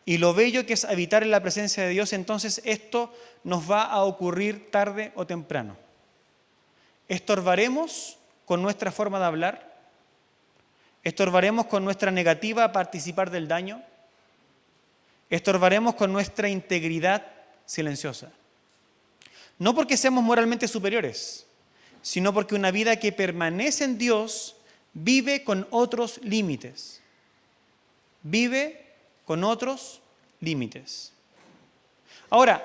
Speaker 1: y lo bello que es habitar en la presencia de Dios, entonces esto nos va a ocurrir tarde o temprano. Estorbaremos con nuestra forma de hablar, estorbaremos con nuestra negativa a participar del daño, estorbaremos con nuestra integridad silenciosa. No porque seamos moralmente superiores, sino porque una vida que permanece en Dios vive con otros límites. Vive con otros límites. Ahora,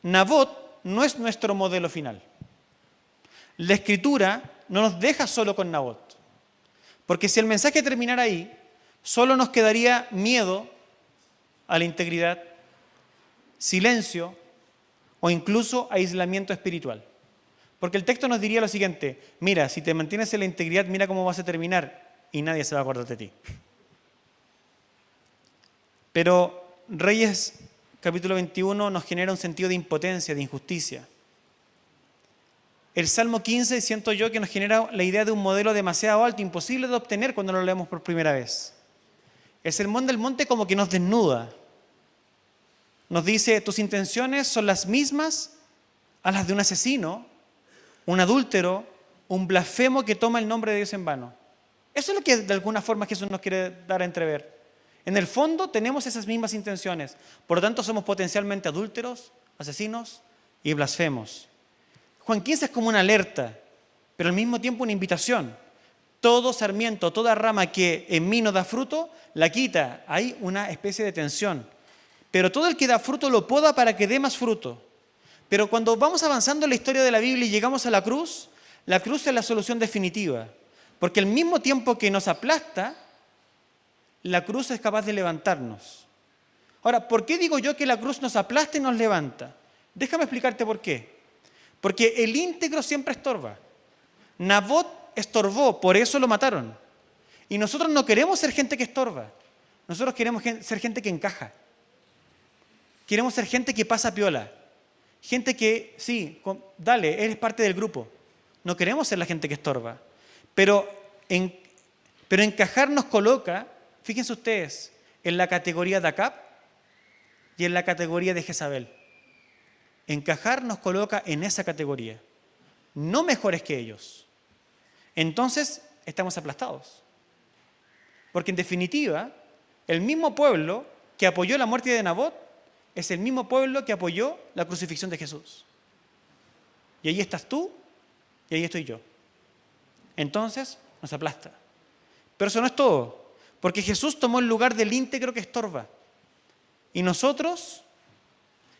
Speaker 1: Nabot no es nuestro modelo final. La Escritura no nos deja solo con Nabot, porque si el mensaje terminara ahí, solo nos quedaría miedo a la integridad, silencio o incluso aislamiento espiritual. Porque el texto nos diría lo siguiente: mira, si te mantienes en la integridad, mira cómo vas a terminar y nadie se va a acordar de ti. Pero Reyes capítulo 21 nos genera un sentido de impotencia, de injusticia. El Salmo 15, siento yo, que nos genera la idea de un modelo demasiado alto, imposible de obtener cuando lo leemos por primera vez. El Sermón del Monte como que nos desnuda. Nos dice, tus intenciones son las mismas a las de un asesino, un adúltero, un blasfemo que toma el nombre de Dios en vano. Eso es lo que de alguna forma Jesús nos quiere dar a entrever. En el fondo tenemos esas mismas intenciones. Por lo tanto, somos potencialmente adúlteros, asesinos y blasfemos. Juan 15 es como una alerta, pero al mismo tiempo una invitación. Todo sarmiento, toda rama que en mí no da fruto, la quita. Hay una especie de tensión. Pero todo el que da fruto lo poda para que dé más fruto. Pero cuando vamos avanzando en la historia de la Biblia y llegamos a la cruz es la solución definitiva. Porque al mismo tiempo que nos aplasta, la cruz es capaz de levantarnos. Ahora, ¿por qué digo yo que la cruz nos aplasta y nos levanta? Déjame explicarte por qué. Porque el íntegro siempre estorba. Nabot estorbó, por eso lo mataron. Y nosotros no queremos ser gente que estorba. Nosotros queremos ser gente que encaja. Queremos ser gente que pasa piola. Gente que, sí, dale, eres parte del grupo. No queremos ser la gente que estorba. Pero encajar nos coloca, fíjense ustedes, en la categoría de Acab y en la categoría de Jezabel. Encajar nos coloca en esa categoría, no mejores que ellos. Entonces estamos aplastados. Porque en definitiva, el mismo pueblo que apoyó la muerte de Nabot es el mismo pueblo que apoyó la crucifixión de Jesús. Y ahí estás tú y ahí estoy yo. Entonces nos aplasta. Pero eso no es todo, porque Jesús tomó el lugar del íntegro que estorba. Y nosotros,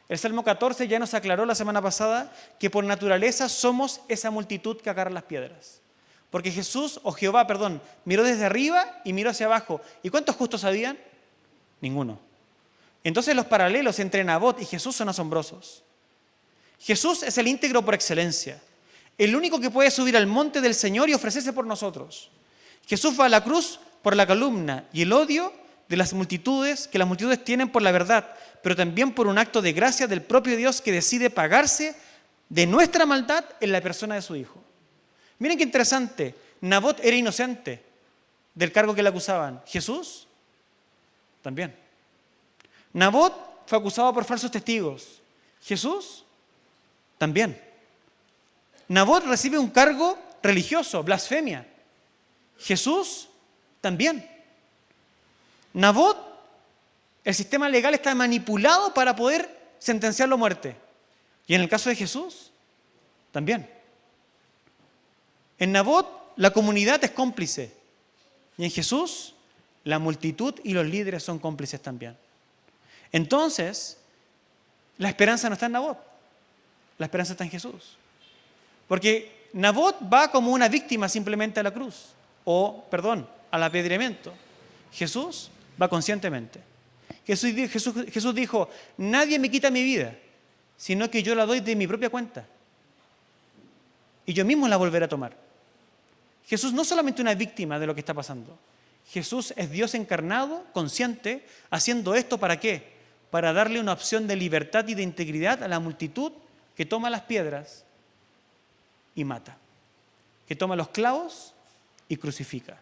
Speaker 1: el Salmo 14 ya nos aclaró la semana pasada que por naturaleza somos esa multitud que agarra las piedras. Porque Jehová, miró desde arriba y miró hacia abajo. ¿Y cuántos justos habían? Ninguno. Entonces los paralelos entre Nabot y Jesús son asombrosos. Jesús es el íntegro por excelencia. El único que puede subir al monte del Señor y ofrecerse por nosotros. Jesús va a la cruz por la calumnia y el odio de las multitudes, que las multitudes tienen por la verdad, pero también por un acto de gracia del propio Dios que decide pagarse de nuestra maldad en la persona de su Hijo. Miren qué interesante, Nabot era inocente del cargo que le acusaban. Jesús también. Nabot fue acusado por falsos testigos. Jesús también. Nabot recibe un cargo religioso, blasfemia. Jesús también. Nabot, el sistema legal está manipulado para poder sentenciarlo a muerte. Y en el caso de Jesús, también. En Nabot, la comunidad es cómplice. Y en Jesús, la multitud y los líderes son cómplices también. Entonces, la esperanza no está en Nabot. La esperanza está en Jesús. Porque Nabot va como una víctima simplemente a la cruz. Al apedreamiento. Jesús va conscientemente. Jesús dijo, nadie me quita mi vida, sino que yo la doy de mi propia cuenta. Y yo mismo la volveré a tomar. Jesús no es solamente una víctima de lo que está pasando. Jesús es Dios encarnado, consciente, haciendo esto ¿para qué? Para darle una opción de libertad y de integridad a la multitud que toma las piedras y mata. Que toma los clavos y crucifica.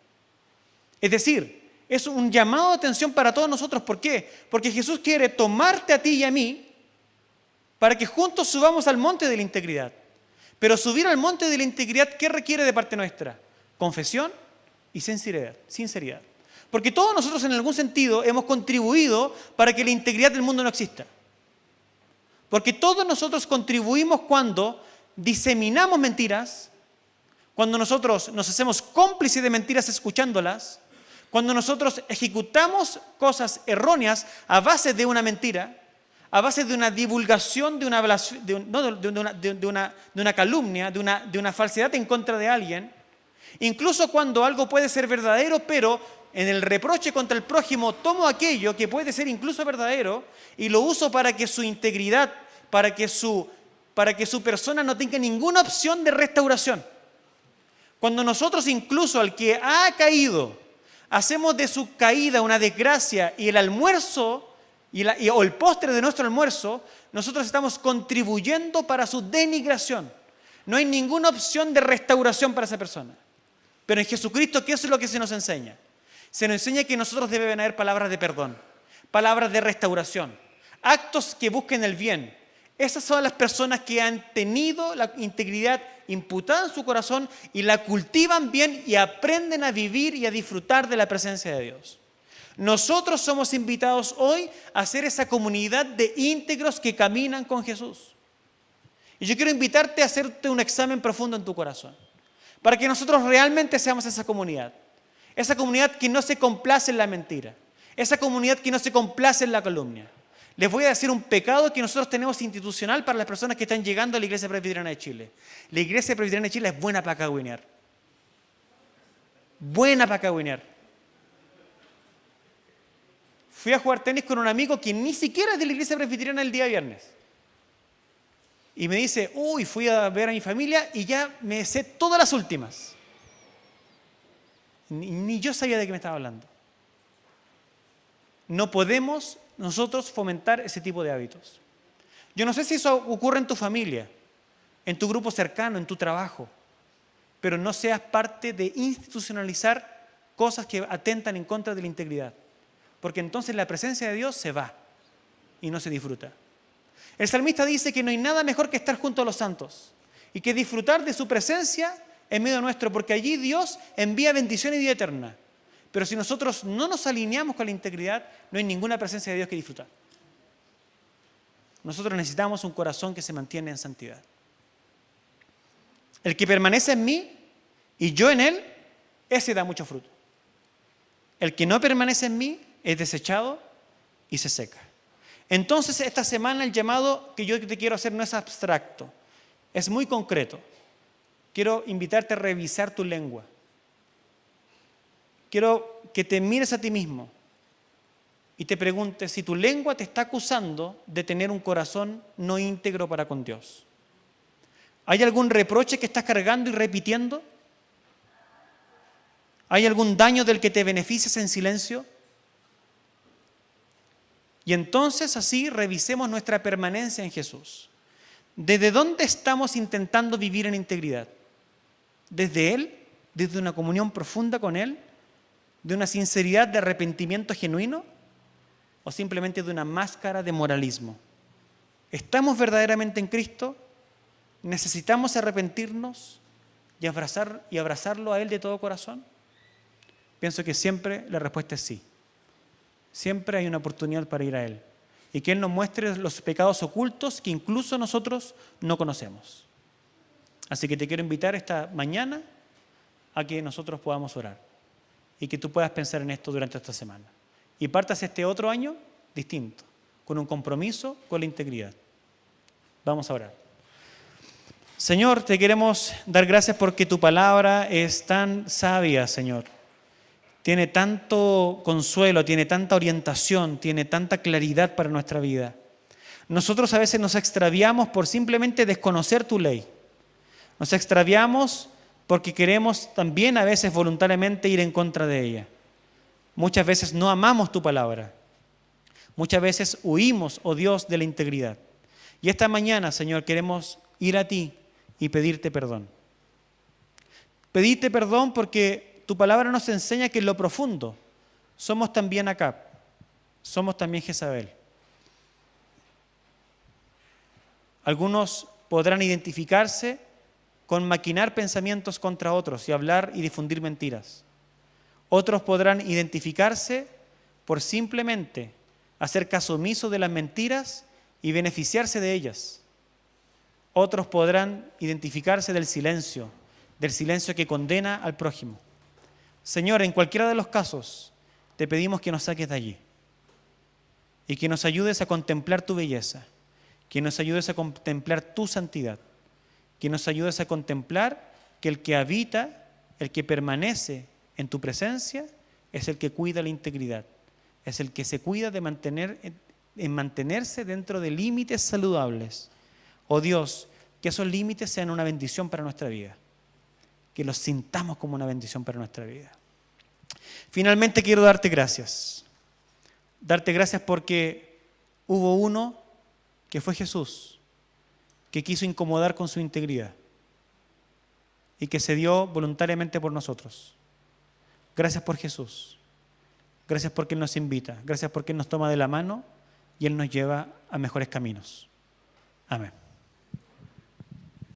Speaker 1: Es decir, es un llamado de atención para todos nosotros. ¿Por qué? Porque Jesús quiere tomarte a ti y a mí para que juntos subamos al monte de la integridad. Pero subir al monte de la integridad, ¿qué requiere de parte nuestra? Confesión y sinceridad. Porque todos nosotros en algún sentido hemos contribuido para que la integridad del mundo no exista. Porque todos nosotros contribuimos cuando diseminamos mentiras, cuando nosotros nos hacemos cómplices de mentiras escuchándolas, cuando nosotros ejecutamos cosas erróneas a base de una mentira, a base de una divulgación, de una calumnia, de una falsedad en contra de alguien, incluso cuando algo puede ser verdadero, pero en el reproche contra el prójimo tomo aquello que puede ser incluso verdadero y lo uso para que su integridad, para que su persona no tenga ninguna opción de restauración. Cuando nosotros incluso al que ha caído, hacemos de su caída una desgracia y el almuerzo o el postre de nuestro almuerzo, nosotros estamos contribuyendo para su denigración. No hay ninguna opción de restauración para esa persona. Pero en Jesucristo, ¿qué es lo que se nos enseña? Se nos enseña que nosotros deben haber palabras de perdón, palabras de restauración, actos que busquen el bien. Esas son las personas que han tenido la integridad imputada en su corazón y la cultivan bien y aprenden a vivir y a disfrutar de la presencia de Dios. Nosotros somos invitados hoy a ser esa comunidad de íntegros que caminan con Jesús. Y yo quiero invitarte a hacerte un examen profundo en tu corazón, para que nosotros realmente seamos esa comunidad que no se complace en la mentira, esa comunidad que no se complace en la calumnia. Les voy a decir un pecado que nosotros tenemos institucional para las personas que están llegando a la Iglesia Presbiteriana de Chile. La Iglesia Presbiteriana de Chile es buena para cagüinear. Buena para cagüinear. Fui a jugar tenis con un amigo que ni siquiera es de la Iglesia Presbiteriana el día viernes. Y me dice, fui a ver a mi familia y ya me sé todas las últimas. Ni yo sabía de qué me estaba hablando. No podemos nosotros fomentar ese tipo de hábitos. Yo no sé si eso ocurre en tu familia, en tu grupo cercano, en tu trabajo, pero no seas parte de institucionalizar cosas que atentan en contra de la integridad, porque entonces la presencia de Dios se va y no se disfruta. El salmista dice que no hay nada mejor que estar junto a los santos y que disfrutar de su presencia en medio nuestro, porque allí Dios envía bendición y vida eterna. Pero si nosotros no nos alineamos con la integridad, no hay ninguna presencia de Dios que disfrutar. Nosotros necesitamos un corazón que se mantiene en santidad. El que permanece en mí y yo en él, ese da mucho fruto. El que no permanece en mí es desechado y se seca. Entonces, esta semana el llamado que yo te quiero hacer no es abstracto, es muy concreto. Quiero invitarte a revisar tu lengua. Quiero que te mires a ti mismo y te preguntes si tu lengua te está acusando de tener un corazón no íntegro para con Dios. ¿Hay algún reproche que estás cargando y repitiendo? ¿Hay algún daño del que te beneficias en silencio? Y entonces así revisemos nuestra permanencia en Jesús. ¿Desde dónde estamos intentando vivir en integridad? ¿Desde Él? ¿Desde una comunión profunda con Él? ¿De una sinceridad de arrepentimiento genuino? ¿O simplemente de una máscara de moralismo? ¿Estamos verdaderamente en Cristo? ¿Necesitamos arrepentirnos y abrazarlo a Él de todo corazón? pienso que siempre la respuesta es sí. Siempre hay una oportunidad para ir a Él. Y que Él nos muestre los pecados ocultos que incluso nosotros no conocemos. Así que te quiero invitar esta mañana a que nosotros podamos orar. Y que tú puedas pensar en esto durante esta semana. Y partas este otro año distinto, con un compromiso con la integridad. Vamos a orar. Señor, te queremos dar gracias porque tu palabra es tan sabia, Señor. Tiene tanto consuelo, tiene tanta orientación, tiene tanta claridad para nuestra vida. Nosotros a veces nos extraviamos por simplemente desconocer tu ley. Nos extraviamos porque queremos también a veces voluntariamente ir en contra de ella. Muchas veces no amamos tu palabra. Muchas veces huimos, oh Dios, de la integridad. Y esta mañana, Señor, queremos ir a ti y pedirte perdón. Pedirte perdón porque tu palabra nos enseña que en lo profundo somos también Acab, somos también Jezabel. Algunos podrán identificarse con maquinar pensamientos contra otros y hablar y difundir mentiras. Otros podrán identificarse por simplemente hacer caso omiso de las mentiras y beneficiarse de ellas. Otros podrán identificarse del silencio que condena al prójimo. Señor, en cualquiera de los casos, te pedimos que nos saques de allí y que nos ayudes a contemplar tu belleza, que nos ayudes a contemplar tu santidad, que nos ayudes a contemplar que el que habita, el que permanece en tu presencia, es el que cuida la integridad, es el que se cuida de mantenerse dentro de límites saludables. Oh Dios, que esos límites sean una bendición para nuestra vida, que los sintamos como una bendición para nuestra vida. Finalmente quiero darte gracias porque hubo uno que fue Jesús, que quiso incomodar con su integridad y que se dio voluntariamente por nosotros. Gracias por Jesús, gracias porque Él nos invita, gracias porque Él nos toma de la mano y Él nos lleva a mejores caminos. Amén.